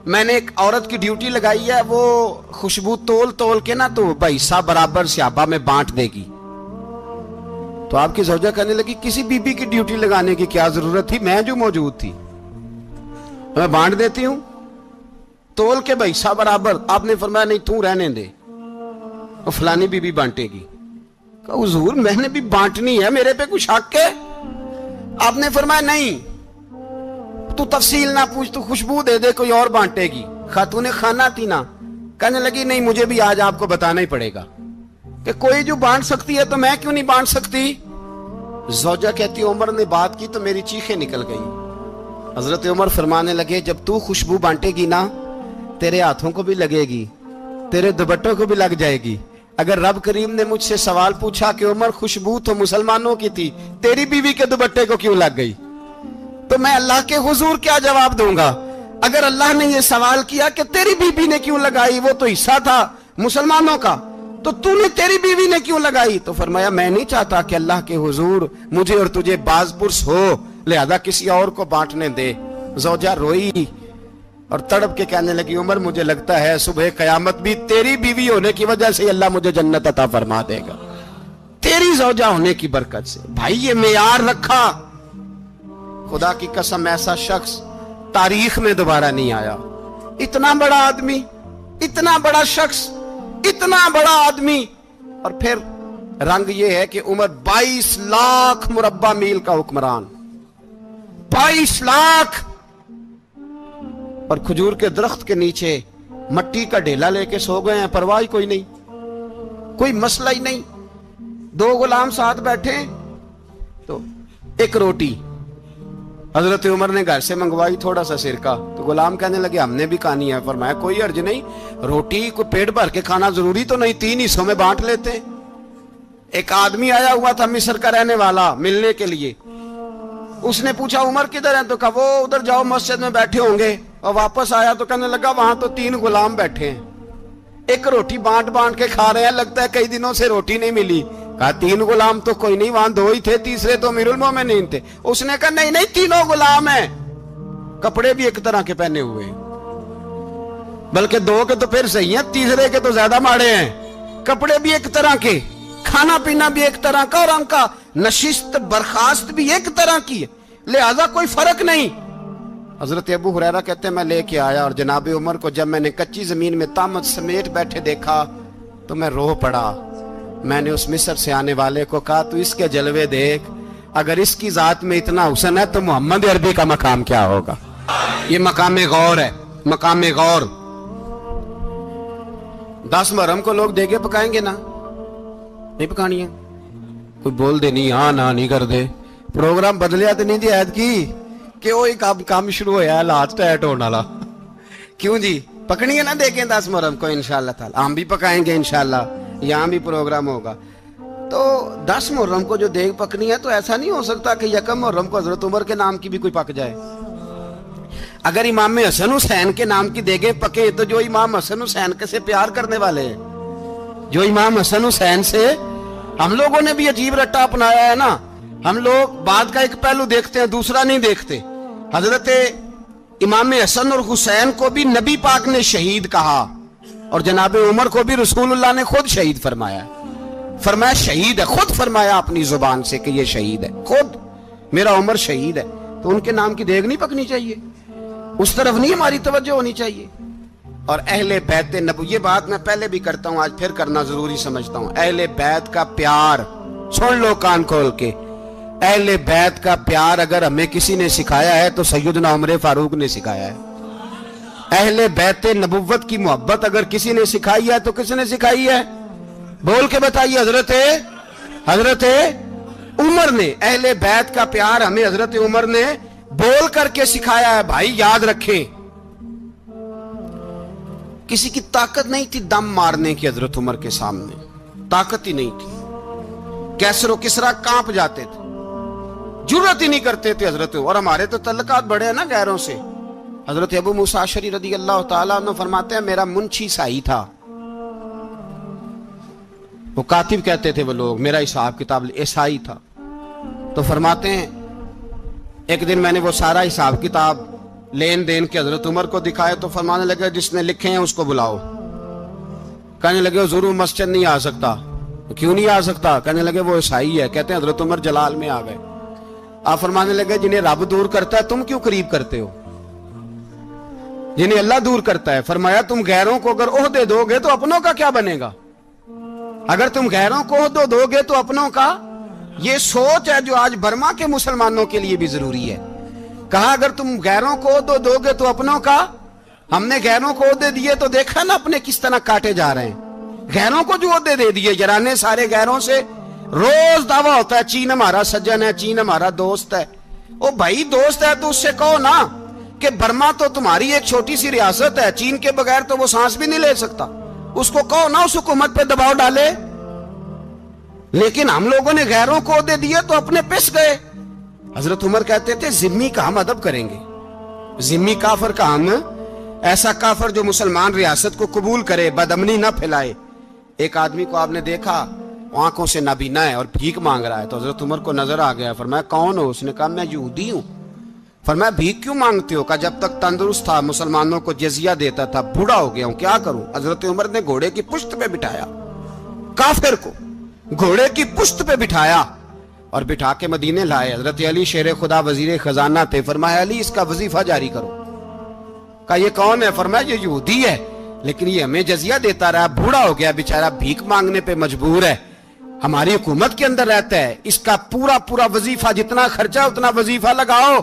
میں نے ایک عورت کی ڈیوٹی لگائی ہے، وہ خوشبو تول کے نا تو حصہ برابر صحابہ میں بانٹ دے گی۔ تو آپ کی زوجہ کہنے لگی، کسی بی بی کی ڈیوٹی لگانے کی کیا ضرورت تھی، میں جو موجود تھی میں بانٹ دیتی ہوں تول کے حصہ برابر۔ آپ نے فرمایا نہیں تو رہنے دے، وہ فلانی بی بی بانٹے گی۔ کہا حضور میں نے بھی بانٹنی ہے، میرے پہ کچھ شک ہے؟ آپ نے فرمایا نہیں، تو تفصیل نہ پوچھ، تو خوشبو دے دے، کوئی اور بانٹے گی۔ خاتون خانہ تھی نا، کہنے لگی نہیں مجھے بھی آج آپ کو بتانا ہی پڑے گا کہ کوئی جو بانٹ سکتی ہے تو میں کیوں نہیں بانٹ سکتی؟ زوجہ کہتی عمر نے بات کی تو میری چیخیں نکل گئی۔ حضرت عمر فرمانے لگے، جب تو خوشبو بانٹے گی نا تیرے ہاتھوں کو بھی لگے گی، تیرے دوپٹوں کو بھی لگ جائے گی۔ اگر رب کریم نے مجھ سے سوال پوچھا کہ عمر خوشبو تو مسلمانوں کی تھی، تیری بیوی کے دوپٹے کو کیوں لگ گئی، تو میں اللہ کے حضور کیا جواب دوں گا؟ اگر اللہ نے یہ سوال کیا کہ تیری بیوی نے کیوں لگائی، وہ تو حصہ تھا مسلمانوں کا، تو نے تیری بیوی نے کیوں لگائی؟ تو فرمایا میں نہیں چاہتا کہ اللہ کے حضور مجھے اور تجھے باز پرس ہو، لہذا کسی اور کو بانٹنے دے۔ زوجہ روئی اور تڑپ کے کہنے لگی، عمر مجھے لگتا ہے صبح قیامت بھی تیری بیوی ہونے کی وجہ سے اللہ مجھے جنت عطا فرما دے گا، تیری زوجہ ہونے کی برکت سے۔ بھائی یہ معیار رکھا، خدا کی قسم ایسا شخص تاریخ میں دوبارہ نہیں آیا۔ اتنا بڑا آدمی، اتنا بڑا شخص، اتنا بڑا آدمی، اور پھر رنگ یہ ہے کہ عمر 22 لاکھ مربع میل کا حکمران، 22 لاکھ، اور کھجور کے درخت کے نیچے مٹی کا ڈھیلا لے کے سو گئے ہیں، پرواہ کوئی نہیں، کوئی مسئلہ ہی نہیں۔ 2 غلام ساتھ بیٹھے تو ایک روٹی حضرت عمر نے گھر سے منگوائی، تھوڑا سا سرکہ، تو غلام کہنے لگے ہم نے بھی کھانی ہے۔ فرمایا کوئی حرج نہیں، روٹی کو پیٹ بھر کے کھانا ضروری تو نہیں، 3 حصوں میں بانٹ لیتے ہیں۔ ایک آدمی آیا ہوا تھا مصر کا رہنے والا ملنے کے لیے، اس نے پوچھا عمر کدھر ہیں، تو کہا وہ ادھر جاؤ مسجد میں بیٹھے ہوں گے، اور واپس آیا تو کہنے لگا وہاں تو 3 غلام بیٹھے ہیں، ایک روٹی بانٹ کے کھا رہے ہیں، لگتا ہے کئی دنوں سے روٹی نہیں ملی۔ کہا 3 غلام تو کوئی نہیں، وہاں 2 ہی تھے، تیسرے تو امیر المومنین تھے۔ اس نے کہا نہیں 3 غلام ہیں، کپڑے بھی ایک طرح کے پہنے ہوئے، بلکہ 2 کے تو پھر صحیح ہیں، تیسرے کے تو زیادہ ماڑے ہیں، کپڑے بھی ایک طرح کے، کھانا پینا بھی ایک طرح کا، اور ان کا نشست برخاست بھی ایک طرح کی ہے، لہذا کوئی فرق نہیں۔ حضرت ابو ہریرہ کہتے ہیں میں لے کے آیا، اور جناب عمر کو جب میں نے کچی زمین میں تامت سمیٹ بیٹھے دیکھا تو میں رو پڑا۔ میں نے اس مصر سے آنے والے کو کہا تو اس کے جلوے دیکھ، اگر اس کی ذات میں اتنا حسن ہے تو محمد عربی کا مقام کیا ہوگا؟ یہ مقام غور ہے، مقام غور۔ 10 محرم کو لوگ دیگے پکائیں گے نا، نہیں پکانی ہے؟ کوئی بول دے نہیں، ہاں نہ نہیں کر دے، پروگرام بدلیا تو نہیں دی عید کی کہ وہی کام شروع ہویا ہے لاسٹ ایٹ ہونے والا، کیوں جی؟ پکڑی ہے نا دیکھیں 10 محرم کو انشاءاللہ تعالی، ہم بھی پکائیں گے انشاءاللہ، یہاں بھی پروگرام ہوگا۔ تو 10 محرم کو جو دیگ پکنی ہے تو ایسا نہیں ہو سکتا کہ 1 محرم کو حضرت عمر کے نام کی بھی کوئی پک جائے۔ اگر امام حسن حسین کے نام کی دیگیں پکے تو جو امام حسن حسین سے پیار کرنے والے ہیں، جو امام حسن حسین سے، ہم لوگوں نے بھی عجیب رٹا اپنایا ہے نا، ہم لوگ بات کا ایک پہلو دیکھتے ہیں دوسرا نہیں دیکھتے۔ حضرت امام حسن اور حسین کو بھی نبی پاک نے شہید کہا، اور جناب عمر کو بھی رسول اللہ نے خود شہید فرمایا، فرمایا شہید ہے، خود فرمایا اپنی زبان سے کہ یہ شہید ہے، خود میرا عمر شہید ہے۔ تو ان کے نام کی دیگ نہیں پکنی چاہیے؟ اس طرف نہیں ہماری توجہ ہونی چاہیے؟ اور اہل بیت نبوی، یہ بات میں پہلے بھی کرتا ہوں، آج پھر کرنا ضروری سمجھتا ہوں، اہل بیت کا پیار سن لو کان کھول کے، اہل بیت کا پیار اگر ہمیں کسی نے سکھایا ہے تو سیدنا عمر فاروق نے سکھایا ہے۔ اہل بیت نبوت کی محبت اگر کسی نے سکھائی ہے تو کس نے سکھائی ہے؟ بول کے بتائیے۔ حضرت عمر نے، اہل بیت کا پیار ہمیں حضرت عمر نے بول کر کے سکھایا ہے۔ بھائی یاد رکھیں، کسی کی طاقت نہیں تھی دم مارنے کی حضرت عمر کے سامنے، طاقت ہی نہیں تھی۔ کیسر و کسرا کانپ جاتے تھے، جرأت ہی نہیں کرتے تھے حضرت۔ اور ہمارے تو تعلقات بڑے ہیں نا غیروں سے۔ حضرت ابو موسیٰ اشعری رضی اللہ تعالیٰ عنہ فرماتے ہیں میرا منشی سائی تھا، وہ کاتب کہتے تھے وہ لوگ، میرا حساب کتاب عیسائی تھا۔ تو فرماتے ہیں ایک دن میں نے وہ سارا حساب کتاب لین دین کے حضرت عمر کو دکھائے تو فرمانے لگے جس نے لکھے ہیں اس کو بلاؤ۔ کہنے لگے ضرور مسجد نہیں آ سکتا۔ کیوں نہیں آ سکتا؟ کہنے لگے وہ عیسائی ہے۔ کہتے ہیں حضرت عمر جلال میں آ گئے۔ آپ فرمانے لگے جنہیں رب دور کرتا ہے تم کیوں قریب کرتے ہو؟ جنہیں اللہ دور کرتا ہے۔ فرمایا تم غیروں کو اگر عہدے دو گے تو اپنوں کا کیا بنے گا؟ اگر تم غیروں کو عہدے دو گے تو اپنوں کا۔ یہ سوچ ہے جو آج برما کے مسلمانوں کے لیے بھی ضروری ہے۔ کہا اگر تم غیروں کو عہدے دو گے تو اپنوں کا۔ ہم نے غیروں کو عہدے دیے تو دیکھا نا اپنے کس طرح کاٹے جا رہے ہیں۔ غیروں کو جو عہدے دے دیے جرانے سارے غیروں سے، روز دعویٰ ہوتا ہے چین ہمارا سجن ہے، چین ہمارا دوست ہے۔ او بھائی دوست ہے تو اس سے کہو نا کہ برما تو تمہاری ایک چھوٹی سی ریاست ہے، چین کے بغیر تو وہ سانس بھی نہیں لے سکتا۔ اس کو کہو نا اس حکومت پہ دباؤ ڈالے۔ لیکن ہم لوگوں نے غیروں کو عہدے دیے تو اپنے پس گئے۔ حضرت عمر کہتے تھے ذمی کا ہم ادب کریں گے، ذمی کافر کا ہم، ایسا کافر جو مسلمان ریاست کو قبول کرے، بدامنی نہ پھیلائے۔ ایک آدمی کو آپ نے دیکھا آنکھوں سے نابینا ہے اور بھیک مانگ رہا ہے، تو حضرت عمر کو نظر آ گیا۔ فرمایا کون ہو؟ اس نے کہا میں یہودی ہوں۔ فرمایا بھیک کیوں مانگتے ہو؟ کہا جب تک تندرست تھا مسلمانوں کو جزیہ دیتا تھا، بوڑھا ہو گیا ہوں کیا کروں؟ حضرت عمر نے گھوڑے کی پشت پہ بٹھایا، کافر کو گھوڑے کی پشت پہ بٹھایا اور بٹھا کے مدینے لائے۔ حضرت علی شیر خدا وزیر خزانہ تھے۔ فرمایا علی اس کا وظیفہ جاری کرو۔ کہا یہ کون ہے؟ فرمایا یہ یہودی ہے لیکن یہ ہمیں جزیہ دیتا رہا، بوڑھا ہو گیا بیچارہ، بھیک مانگنے پہ مجبور ہے، ہماری حکومت کے اندر رہتا ہے، اس کا پورا وظیفہ جتنا خرچہ اتنا وظیفہ لگاؤ۔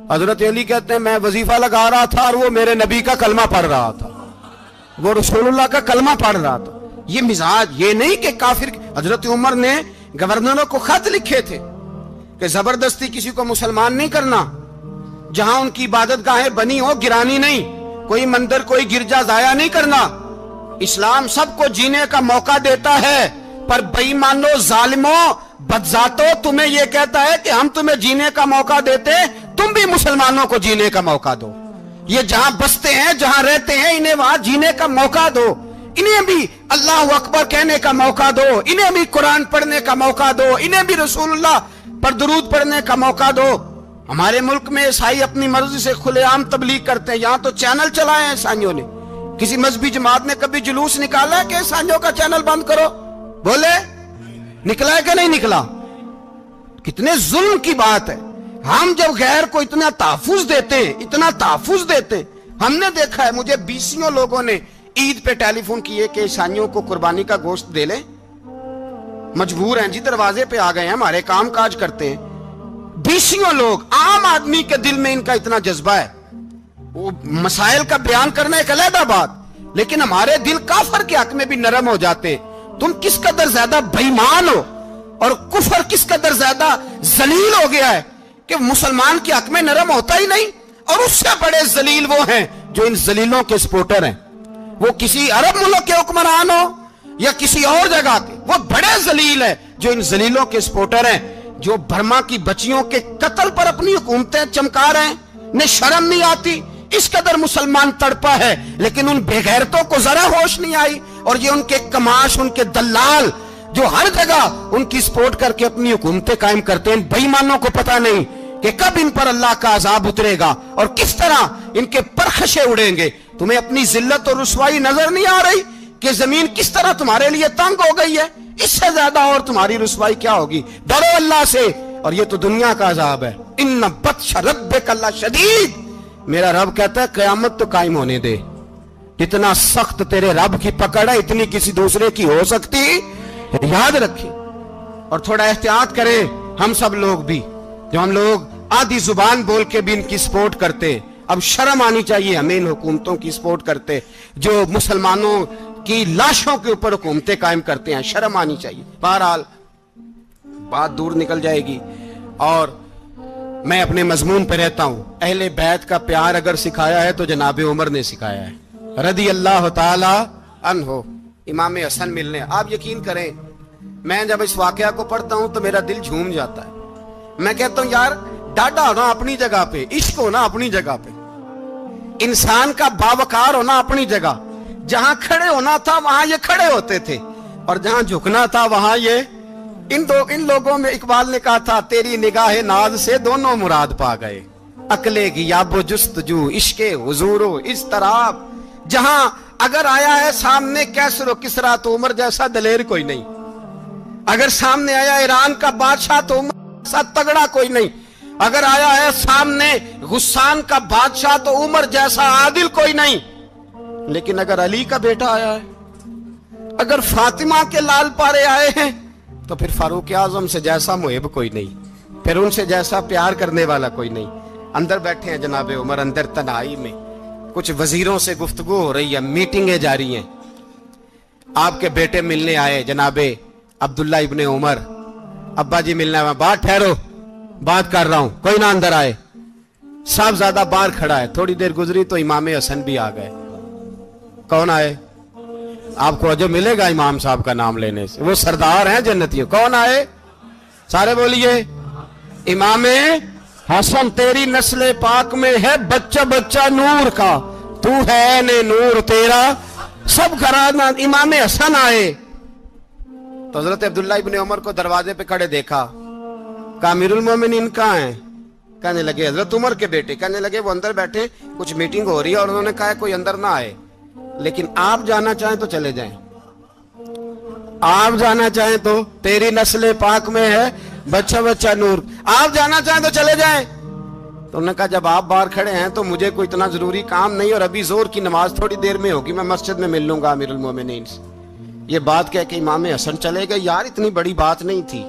حضرت علی کہتے ہیں میں وظیفہ لگا رہا تھا اور وہ میرے نبی کا کلمہ پڑھ رہا تھا، وہ رسول اللہ کا کلمہ پڑھ رہا تھا۔ یہ مزاج، یہ نہیں کہ کافر۔ حضرت عمر نے گورنروں کو خط لکھے تھے کہ زبردستی کسی کو مسلمان نہیں کرنا، جہاں ان کی عبادت گاہیں بنی ہو گرانی نہیں، کوئی مندر کوئی گرجا ضائع نہیں کرنا۔ اسلام سب کو جینے کا موقع دیتا ہے، پر بے ایمانو ظالموں بدذاتو تمہیں یہ کہتا ہے کہ ہم تمہیں جینے کا موقع دیتے، تم بھی مسلمانوں کو جینے کا موقع دو۔ یہ جہاں بستے ہیں جہاں رہتے ہیں انہیں وہاں جینے کا موقع دو، انہیں بھی اللہ اکبر کہنے کا موقع دو، انہیں بھی قرآن پڑھنے کا موقع دو، انہیں بھی رسول اللہ پر درود پڑھنے کا موقع دو۔ ہمارے ملک میں عیسائی اپنی مرضی سے کھلے عام تبلیغ کرتے ہیں، یہاں تو چینل چلائے ہیں عیسائیوں نے۔ کسی مذہبی جماعت نے کبھی جلوس نکالا ہے کہ عیسائیوں کا چینل بند کرو؟ بولے نکلا ہے کہ نہیں نکلا؟ کتنے ظلم کی بات ہے۔ ہم جب غیر کو اتنا تحفظ دیتے ہیں، اتنا تحفظ دیتے ہیں، ہم نے دیکھا ہے مجھے بیسیوں لوگوں نے عید پہ ٹیلی فون کیے کہ عیسائیوں کو قربانی کا گوشت دے لیں، مجبور ہیں جی، دروازے پہ آ گئے ہیں، ہمارے کام کاج کرتے ہیں۔ بیسیوں لوگ، عام آدمی کے دل میں ان کا اتنا جذبہ ہے، وہ مسائل کا بیان کرنا ایک علیحدہ بات، لیکن ہمارے دل کافر کے حق میں بھی نرم ہو جاتے ہیں۔ تم کس قدر زیادہ بے ایمان ہو اور کفر کس قدر زیادہ ذلیل ہو گیا ہے کہ مسلمان کے حق میں نرم ہوتا ہی نہیں۔ اور اس سے بڑے ذلیل وہ ہیں جو ان ذلیلوں کے سپورٹر ہیں، وہ کسی عرب ملک کے حکمران ہو یا کسی اور جگہ کے، وہ بڑے ذلیل ہیں جو ان ذلیلوں کے سپورٹر ہیں، جو برما کی بچیوں کے قتل پر اپنی حکومتیں چمکا رہے ہیں، انہیں شرم نہیں آتی۔ اس قدر مسلمان تڑپا ہے لیکن ان بے غیرتوں کو ذرا ہوش نہیں آئی، اور یہ ان کے کماش، ان کے دلال جو ہر جگہ ان کی سپورٹ کر کے اپنی حکومتیں قائم کرتے ہیں، بے ایمانوں کو پتہ نہیں کہ کب ان پر اللہ کا عذاب اترے گا اور کس طرح ان کے پرخشے اڑیں گے۔ تمہیں اپنی ذلت اور رسوائی نظر نہیں آ رہی کہ زمین کس طرح تمہارے لیے تنگ ہو گئی ہے؟ اس سے زیادہ اور تمہاری رسوائی کیا ہوگی؟ ڈرو اللہ سے، اور یہ تو دنیا کا عذاب ہے. ان بطش ربک لشدید. میرا رب کہتا ہے قیامت تو قائم ہونے دے. اتنا سخت تیرے رب کی پکڑ ہے اتنی کسی دوسرے کی ہو سکتی؟ یاد رکھیں اور تھوڑا احتیاط کریں. ہم سب لوگ بھی جو ہم لوگ آدھی زبان بول کے بھی ان کی سپورٹ کرتے, اب شرم آنی چاہیے ہمیں ان حکومتوں کی سپورٹ کرتے جو مسلمانوں کی لاشوں کے اوپر حکومتیں قائم کرتے ہیں. شرم آنی چاہیے. بہرحال بات دور نکل جائے گی اور میں اپنے مضمون پہ رہتا ہوں. اہل بیت کا پیار اگر سکھایا ہے تو جناب عمر نے سکھایا ہے رضی اللہ تعالی عنہ. امام حسن ملنے, آپ یقین کریں میں جب اس واقعہ کو پڑھتا ہوں تو میرا دل جھوم جاتا ہے. میں کہتا ہوں یار ڈاڈا ہونا اپنی جگہ پہ, عشق ہونا اپنی جگہ پہ, انسان کا باوقار ہونا اپنی جگہ. جہاں کھڑے ہونا تھا وہاں یہ کھڑے ہوتے تھے اور جہاں جھکنا تھا وہاں یہ ان لوگوں میں اقبال نے کہا تھا تیری نگاہ ناز سے دونوں مراد پا گئے. عقل غیاب و جستجو, عشق حضور و اضطراب. جہاں اگر آیا ہے سامنے کیسر و کسرا تو عمر جیسا دلیر کوئی نہیں. اگر سامنے آیا ایران کا بادشاہ تو عمر جیسا تگڑا کوئی نہیں. اگر آیا ہے سامنے غسان کا بادشاہ تو عمر جیسا عادل کوئی نہیں. لیکن اگر علی کا بیٹا آیا ہے, اگر فاطمہ کے لال پارے آئے ہیں تو پھر فاروق اعظم سے جیسا محب کوئی نہیں, پھر ان سے جیسا پیار کرنے والا کوئی نہیں. اندر بیٹھے ہیں جناب عمر, اندر تنہائی میں کچھ وزیروں سے گفتگو ہو رہی ہے, میٹنگیں جاری ہیں. آپ کے بیٹے ملنے آئے جناب عبداللہ ابن عمر. ابا جی ملنا ہے. بات ٹھہرو, بات کر رہا ہوں, کوئی نہ اندر آئے. صاحب زیادہ باہر کھڑا ہے. تھوڑی دیر گزری تو امام حسن بھی آ گئے. کون آئے؟ آپ کو جو ملے گا امام صاحب کا نام لینے سے, وہ سردار ہیں جنتیوں. کون آئے؟ سارے بولیے. امام حسن تیری نسل پاک میں ہے بچہ بچہ نور کا, تو ہے نے نور تیرا سب گھرانہ. امام حسن آئے تو حضرت عبداللہ ابن عمر کو دروازے پہ کھڑے دیکھا. کہا امیر المومنین کہاں ہیں؟ کہنے لگے حضرت عمر کے بیٹے. کہنے لگے وہ اندر بیٹھے, کچھ میٹنگ ہو رہی ہے اور انہوں نے کہا کوئی اندر نہ آئے, لیکن آپ جانا چاہیں تو چلے جائیں. آپ جانا چاہیں تو تیری نسل پاک میں ہے بچہ بچہ نور, آپ جانا چاہیں تو چلے جائیں. تو انہوں نے کہا جب آپ باہر کھڑے ہیں تو مجھے کوئی اتنا ضروری کام نہیں, اور ابھی زور کی نماز تھوڑی دیر میں ہوگی, میں مسجد میں مل لوں گا امیر المومنین سے. یہ بات کہہ کہ امام حسن چلے گئے. یار اتنی بڑی بات نہیں تھی,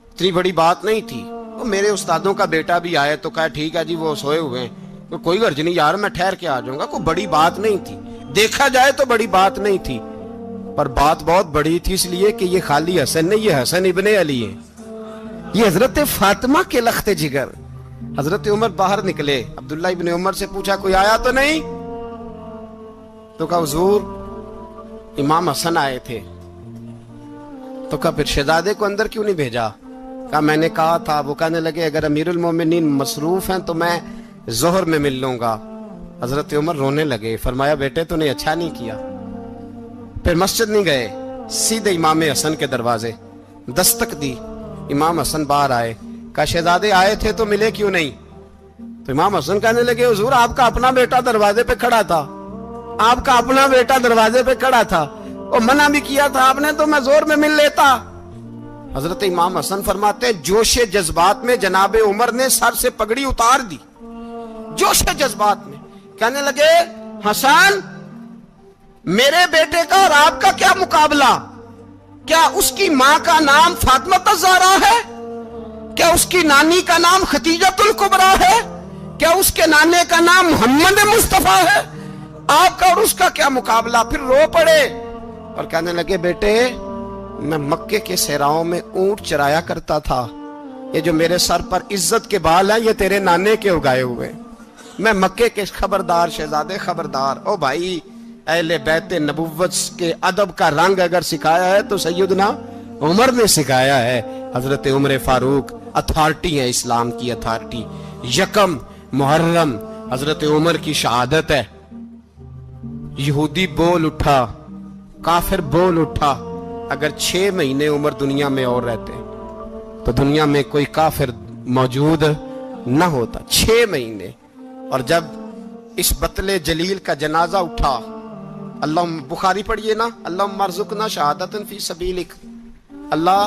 اتنی بڑی بات نہیں تھی. وہ میرے استادوں کا بیٹا بھی آئے تو کہا ٹھیک ہے جی وہ سوئے ہوئے ہیں, کوئی غرض نہیں یار میں ٹھہر کے آ جاؤں گا. کوئی بڑی بات نہیں تھی, دیکھا جائے تو بڑی بات نہیں تھی, پر بات بہت بڑی تھی اس لیے کہ یہ خالی حسن نہیں, یہ حسن ابن علی ہے, یہ حضرت فاطمہ کے لخت جگر. حضرت عمر باہر نکلے, عبداللہ ابن عمر سے پوچھا کوئی آیا تو نہیں؟ تو کہا حضور امام حسن آئے تھے. تو کہا پھر شہزادے کو اندر کیوں نہیں بھیجا؟ کہا میں نے کہا تھا. وہ کہنے لگے اگر امیر المومنین مصروف ہیں تو میں ظہر میں مل لوں گا. حضرت عمر رونے لگے. فرمایا بیٹے تو نے اچھا نہیں کیا. پھر مسجد نہیں گئے, سیدھے امام حسن کے دروازے دستک دی. امام حسن باہر آئے. کہا شہزادے آئے تھے تو ملے کیوں نہیں؟ تو امام حسن کہنے لگے حضور آپ کا اپنا بیٹا دروازے پہ کھڑا تھا, آپ کا اپنا بیٹا دروازے پہ کھڑا تھا, اور منع بھی کیا تھا آپ نے تو میں زور میں مل لیتا. حضرت امام حسن فرماتے ہیں جوش جذبات میں جناب عمر نے سر سے پگڑی اتار دی, جوش جذبات میں. کہنے لگے حسن میرے بیٹے کا اور آپ کا کیا مقابلہ؟ کیا اس کی ماں کا نام فاطمہ الزہرا ہے؟ کیا اس کی نانی کا نام ختیجۃ الکبریٰ ہے؟ کیا اس کے نانے کا نام محمد مصطفیٰ ہے؟ آپ کا اور اس کا کیا مقابلہ؟ پھر رو پڑے اور کہنے لگے بیٹے میں مکے کے صحراؤں میں اونٹ چرایا کرتا تھا, یہ جو میرے سر پر عزت کے بال ہیں یہ تیرے نانے کے اگائے ہوئے. میں مکے کے خبردار شہزادے خبردار. او بھائی اہل بیت نبوت کے ادب کا رنگ اگر سکھایا ہے تو سیدنا عمر نے سکھایا ہے. حضرت عمر فاروق اتھارٹی ہے, اسلام کی اتھارٹی. یکم محرم حضرت عمر کی شہادت ہے. یہودی بول اٹھا, کافر بول اٹھا. اگر 6 مہینے عمر دنیا میں اور رہتے تو دنیا میں کوئی کافر موجود نہ ہوتا. 6 مہینے. اور جب اس بطل جلیل کا جنازہ اٹھا, اللہ بخاری پڑھیے نا, اللہم ارزقنا شہادۃ فی سبیلک, اللہ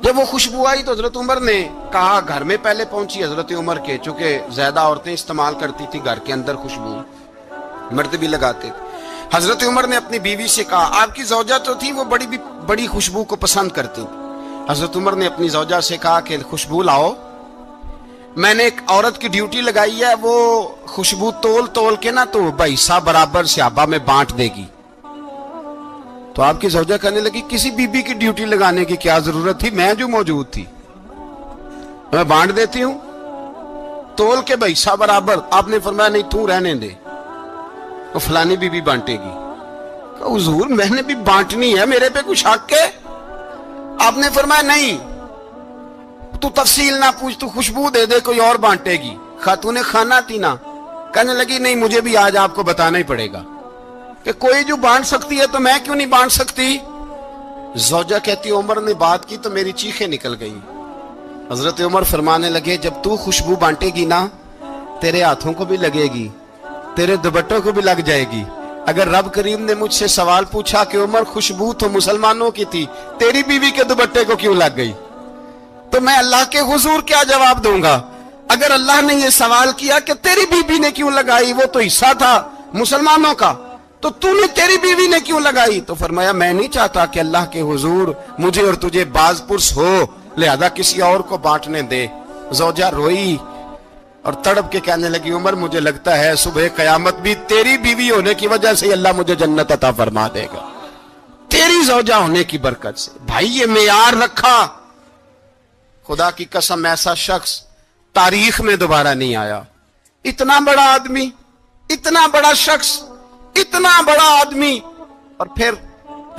جب وہ خوشبو آئی تو حضرت عمر نے کہا، گھر میں پہلے پہنچی حضرت عمر کے، چونکہ زیادہ عورتیں استعمال کرتی تھی گھر کے اندر خوشبو، مرد بھی لگاتے تھے۔ حضرت عمر نے اپنی بیوی سے کہا، آپ کی زوجہ تو تھی وہ بڑی خوشبو کو پسند کرتی تھی۔ حضرت عمر نے اپنی زوجہ سے کہا کہ خوشبو لاؤ، میں نے ایک عورت کی ڈیوٹی لگائی ہے، وہ خوشبو تول کے نا تو حصہ برابر صحابہ میں بانٹ دے گی۔ تو آپ کی زوجہ کہنے لگی، کسی بی بی کی ڈیوٹی لگانے کی کیا ضرورت تھی، میں جو موجود تھی میں بانٹ دیتی ہوں تول کے حصہ برابر۔ آپ نے فرمایا نہیں، تو رہنے دے، وہ فلانی بی بی بانٹے گی۔ کہا حضور میں نے بھی بانٹنی ہے، میرے پہ کچھ حق ہے؟ آپ نے فرمایا نہیں، تو تفصیل نہ پوچھ، تو خوشبو دے دے، کوئی اور بانٹے گی۔ خاتون خانہ تھی نا، کہنے لگی نہیں مجھے بھی آج آپ کو بتانا ہی پڑے گا کہ کوئی جو بانٹ سکتی ہے تو میں کیوں نہیں بانٹ سکتی؟ زوجہ کہتی عمر نے بات کی تو میری چیخیں نکل گئی۔ حضرت عمر فرمانے لگے، جب تو خوشبو بانٹے گی نا تیرے ہاتھوں کو بھی لگے گی، تیرے دوپٹوں کو بھی لگ جائے گی۔ اگر رب کریم نے مجھ سے سوال پوچھا کہ عمر خوشبو تو مسلمانوں کی تھی، تیری بیوی کے دوپٹے کو کیوں لگ گئی، تو میں اللہ کے حضور کیا جواب دوں گا؟ اگر اللہ نے یہ سوال کیا کہ تیری بیوی نے کیوں لگائی، وہ تو حصہ تھا مسلمانوں کا، تو نے تیری بیوی نے کیوں لگائی؟ تو فرمایا میں نہیں چاہتا کہ اللہ کے حضور مجھے اور تجھے باز پرس ہو، لہذا کسی اور کو بانٹنے دے۔ زوجہ روئی اور تڑپ کے کہنے لگی، عمر مجھے لگتا ہے صبح قیامت بھی تیری بیوی ہونے کی وجہ سے اللہ مجھے جنت عطا فرما دے گا، تیری زوجہ ہونے کی برکت سے۔ بھائی یہ معیار رکھا، خدا کی قسم ایسا شخص تاریخ میں دوبارہ نہیں آیا۔ اتنا بڑا آدمی، اتنا بڑا شخص، اتنا بڑا آدمی، اور پھر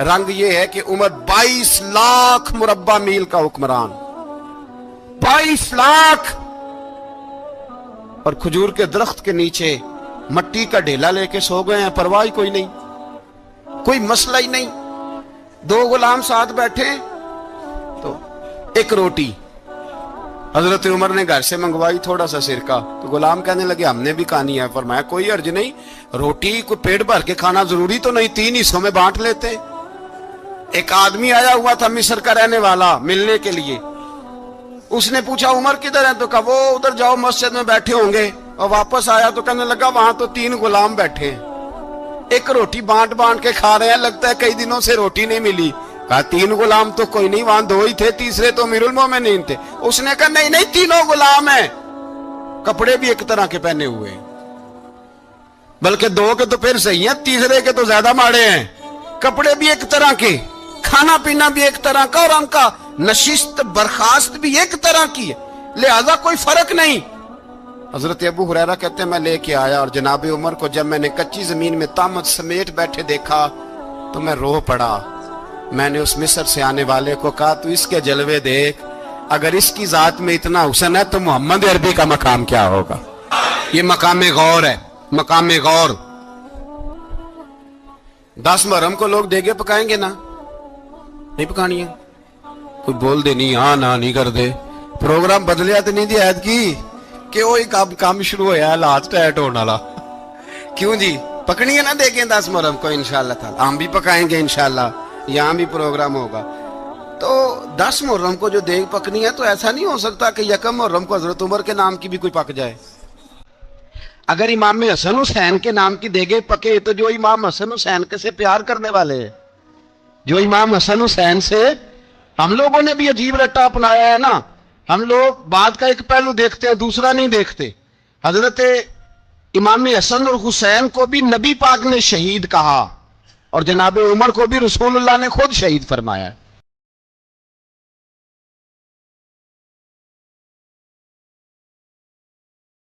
رنگ یہ ہے کہ عمر 22 لاکھ مربع میل کا حکمران، 22 لاکھ، اور کھجور کے درخت کے نیچے مٹی کا ڈھیلا لے کے سو گئے ہیں، پرواہ کوئی نہیں، کوئی مسئلہ ہی نہیں۔ 2 غلام ساتھ بیٹھے تو ایک روٹی حضرت عمر نے گھر سے منگوائی، تھوڑا سا سرکہ، تو غلام کہنے لگے ہم نے بھی کھانی ہے۔ فرمایا کوئی حرج نہیں، روٹی کو پیٹ بھر کے کھانا ضروری تو نہیں، 3 حصوں میں بانٹ لیتے۔ ایک آدمی آیا ہوا تھا مصر کا رہنے والا ملنے کے لیے، اس نے پوچھا عمر کدھر ہے، تو کہا وہ ادھر جاؤ مسجد میں بیٹھے ہوں گے، اور واپس آیا تو کہنے لگا وہاں تو 3 غلام بیٹھے ہیں، ایک روٹی بانٹ کے کھا رہے ہیں، لگتا ہے کئی دنوں سے روٹی نہیں ملی۔ کہا 3 غلام تو کوئی نہیں، وہاں 2 ہی تھے، تیسرے تو امیر المومنین تھے۔ اس نے کہا نہیں 3 غلام ہیں، کپڑے بھی ایک طرح کے پہنے ہوئے، بلکہ 2 کے تو پھر صحیح ہیں، تیسرے کے تو زیادہ ماڑے ہیں، کپڑے بھی ایک طرح کے، کھانا پینا بھی ایک طرح کا، اور ان کا نشست برخاست بھی ایک طرح کی ہے، لہذا کوئی فرق نہیں۔ حضرت ابو ہریرہ کہتے ہیں میں لے کے آیا، اور جناب عمر کو جب میں نے کچی زمین میں تامت سمیٹ بیٹھے دیکھا تو میں رو پڑا۔ میں نے اس مصر سے آنے والے کو کہا تو اس کے جلوے دیکھ، اگر اس کی ذات میں اتنا حسن ہے تو محمد عربی کا مقام کیا ہوگا؟ یہ مقام غور ہے، مقام غور۔ 10 محرم کو لوگ دیگے پکائیں گے نا، نہیں پکانی ہے، کوئی بول دے نہیں، ہاں نہ نہیں کر دے، پروگرام بدلیا تو نہیں دی عید کی کہ وہی کام شروع ہوا ہے، لاسٹ ٹائٹ ہونے والا، کیوں جی پکنی ہے نا دیکھیں 10 محرم کو انشاءاللہ تعالی، ہم بھی پکائیں گے انشاءاللہ، یہاں بھی پروگرام ہوگا۔ تو 10 محرم کو جو دیگ پکنی ہے تو ایسا نہیں ہو سکتا کہ 1 محرم کو حضرت عمر کے نام کی بھی کوئی پک جائے۔ اگر امام حسن حسین کے نام کی دیگیں پکے تو جو امام حسن حسین کے سے پیار کرنے والے ہیں، جو امام حسن حسین سے، ہم لوگوں نے بھی عجیب رٹا اپنایا ہے نا، ہم لوگ بات کا ایک پہلو دیکھتے ہیں دوسرا نہیں دیکھتے۔ حضرت امام حسن اور حسین کو بھی نبی پاک نے شہید کہا، اور جناب عمر کو بھی رسول اللہ نے خود شہید فرمایا ہے۔